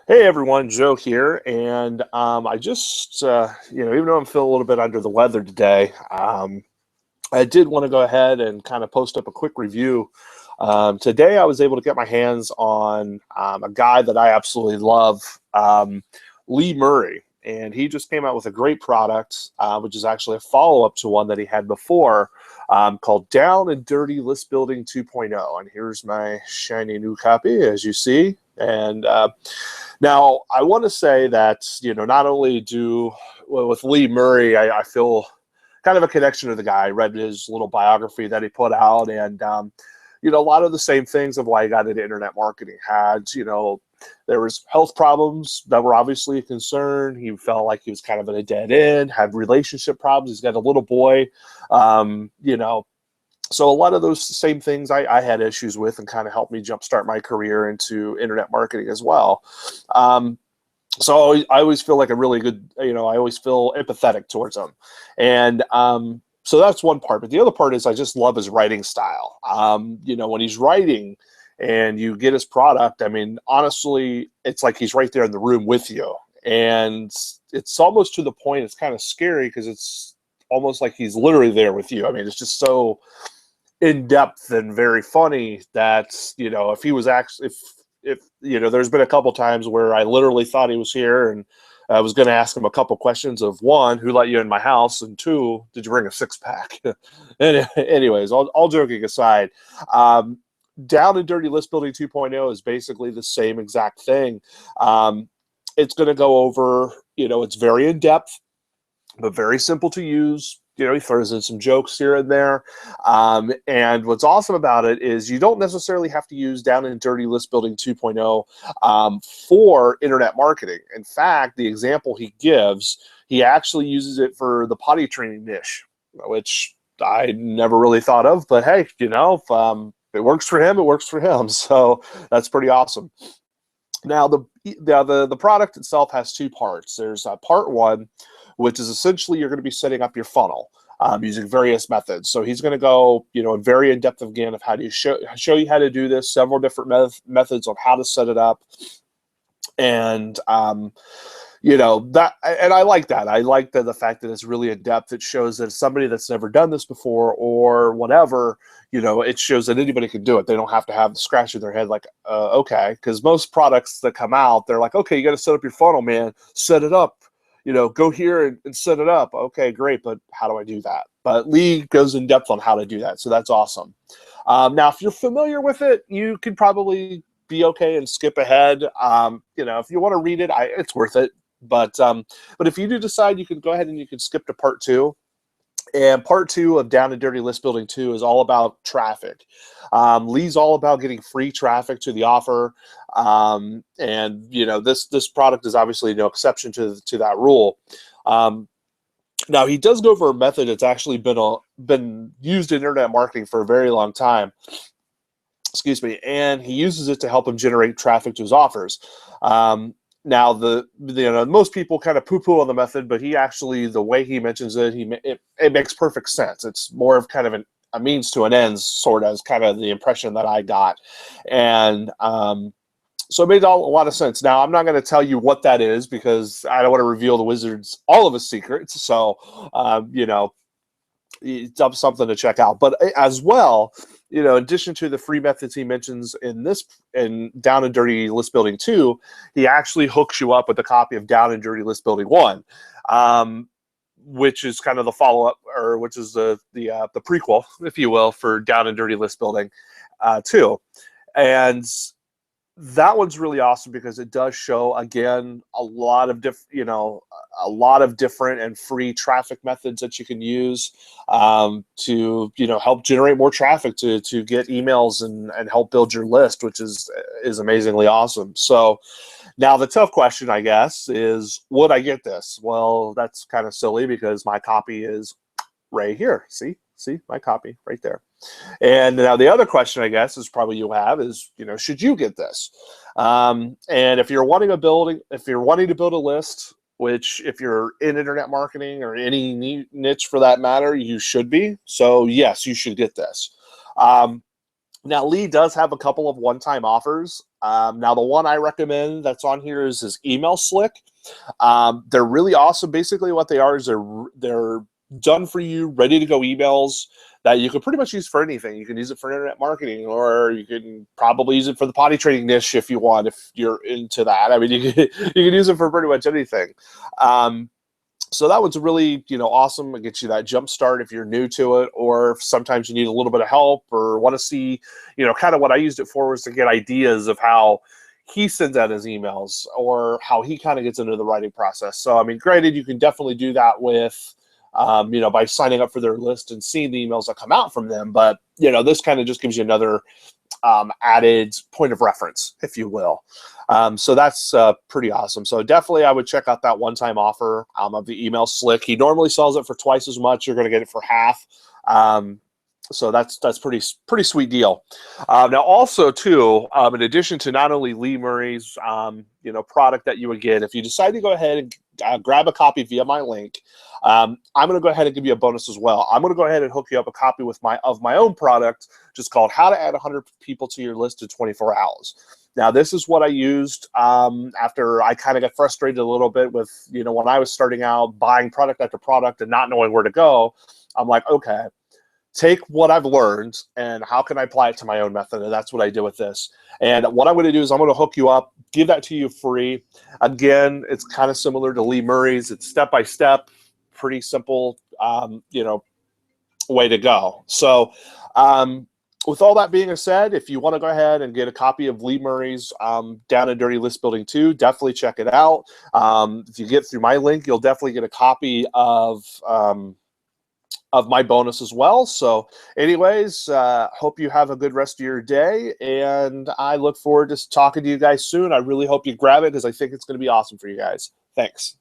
Hey everyone, Joe here, and I just, even though I'm feeling a little bit under the weather today, I did want to go ahead and kind of post up a quick review. Today, I was able to get my hands on a guy that I absolutely love, Lee Murray, and he just came out with a great product, which is actually a follow-up to one that he had before, called Down and Dirty List Building 2.0. And here's my shiny new copy, as you see, and now, I want to say that, not only well, with Lee Murray, I feel kind of a connection to the guy. I read his little biography that he put out, and, a lot of the same things of why he got into internet marketing had, there was health problems that were obviously a concern. He felt like he was kind of at a dead end, had relationship problems. He's got a little boy, um, you know, so a lot of those same things I had issues with and kind of helped me jumpstart my career into internet marketing as well. Um, so I always feel like a really good, I always feel empathetic towards him. And so that's one part. But the other part is I just love his writing style. When he's writing and you get his product, I mean, honestly, it's like he's right there in the room with you. And it's almost to the point, it's kind of scary because it's almost like he's literally there with you. I mean, it's just so in depth and very funny that if he was actually if there's been a couple times where I literally thought he was here and I was going to ask him a couple questions of one, who let you in my house, and two, did you bring a six pack? And anyways, all joking aside, um, Down and Dirty List Building 2.0 is basically the same exact thing. Um, it's going to go over, it's very in depth but very simple to use. He throws in some jokes here and there. And what's awesome about it is you don't necessarily have to use Down and Dirty List Building 2.0 for internet marketing. In fact, the example he gives, he actually uses it for the potty training niche, which I never really thought of. But hey, if it works for him, it works for him. So that's pretty awesome. Now, the product itself has two parts. There's part one, which is essentially you're going to be setting up your funnel using various methods. So he's going to go, very in depth again of how do you show you how to do this, several different methods on how to set it up, and that, and I like that. I like the fact that it's really in depth. It shows that somebody that's never done this before or whatever, it shows that anybody can do it. They don't have to have the scratch in their head like, okay, because most products that come out, they're like, okay, you got to set up your funnel, man, set it up. Go here and set it up. Okay, great, but how do I do that? But Lee goes in depth on how to do that, so that's awesome. Now, if you're familiar with it, you could probably be okay and skip ahead. If you want to read it, it's worth it. But if you do decide, you can go ahead and you can skip to part two. And part two of Down and Dirty List Building 2 is all about traffic. Lee's all about getting free traffic to the offer. And this product is obviously no exception to that rule. Now he does go over a method that's actually been used in internet marketing for a very long time. Excuse me, and he uses it to help him generate traffic to his offers. Now, most people kind of poo-poo on the method, but he actually, the way he mentions it, it makes perfect sense. It's more of kind of a means to an end, sort of, is kind of the impression that I got. And so it made a lot of sense. Now, I'm not going to tell you what that is because I don't want to reveal the wizard's all of his secrets. So, it's something to check out. But as well, in addition to the free methods he mentions in Down and Dirty List Building 2, he actually hooks you up with a copy of Down and Dirty List Building 1, which is kind of the follow up, or which is the prequel, if you will, for Down and Dirty List Building 2. And that one's really awesome because it does show again a lot of different and free traffic methods that you can use to help generate more traffic to get emails and help build your list, which is amazingly awesome. So now the tough question, I guess, is would I get this? Well, that's kind of silly because my copy is right here. See my copy right there. And now the other question, I guess, is probably you have is, should you get this? And if you're wanting to build a list, which if you're in internet marketing or any niche for that matter, you should be. So yes, you should get this. Now, Lee does have a couple of one-time offers. Now, the one I recommend that's on here is Email Slick. They're really awesome. Basically, what they are is they're done for you, ready to go emails that you can pretty much use for anything. You can use it for internet marketing, or you can probably use it for the potty training niche if you want, if you're into that. I mean, you can use it for pretty much anything. So that one's really, awesome. It gets you that jump start if you're new to it, or if sometimes you need a little bit of help or want to see, kind of what I used it for was to get ideas of how he sends out his emails or how he kind of gets into the writing process. So, I mean, granted, you can definitely do that with, by signing up for their list and seeing the emails that come out from them. But, this kind of just gives you another added point of reference, if you will. So that's pretty awesome. So definitely I would check out that one-time offer of the Email Slick. He normally sells it for twice as much. You're going to get it for half. So that's pretty sweet deal. Now also too, in addition to not only Lee Murray's product that you would get, if you decide to go ahead and grab a copy via my link, I'm going to go ahead and give you a bonus as well. I'm going to go ahead and hook you up a copy with my own product, just called How to Add 100 People to Your List in 24 Hours. Now, this is what I used after I kind of got frustrated a little bit with, when I was starting out buying product after product and not knowing where to go. I'm like, okay, take what I've learned and how can I apply it to my own method? And that's what I did with this. And what I'm going to do is I'm going to hook you up, give that to you free. Again, it's kind of similar to Lee Murray's. It's step-by-step, pretty simple, way to go. So, with all that being said, if you want to go ahead and get a copy of Lee Murray's Down and Dirty List Building 2, definitely check it out. If you get through my link, you'll definitely get a copy of my bonus as well. So anyways, hope you have a good rest of your day, and I look forward to talking to you guys soon. I really hope you grab it because I think it's going to be awesome for you guys. Thanks.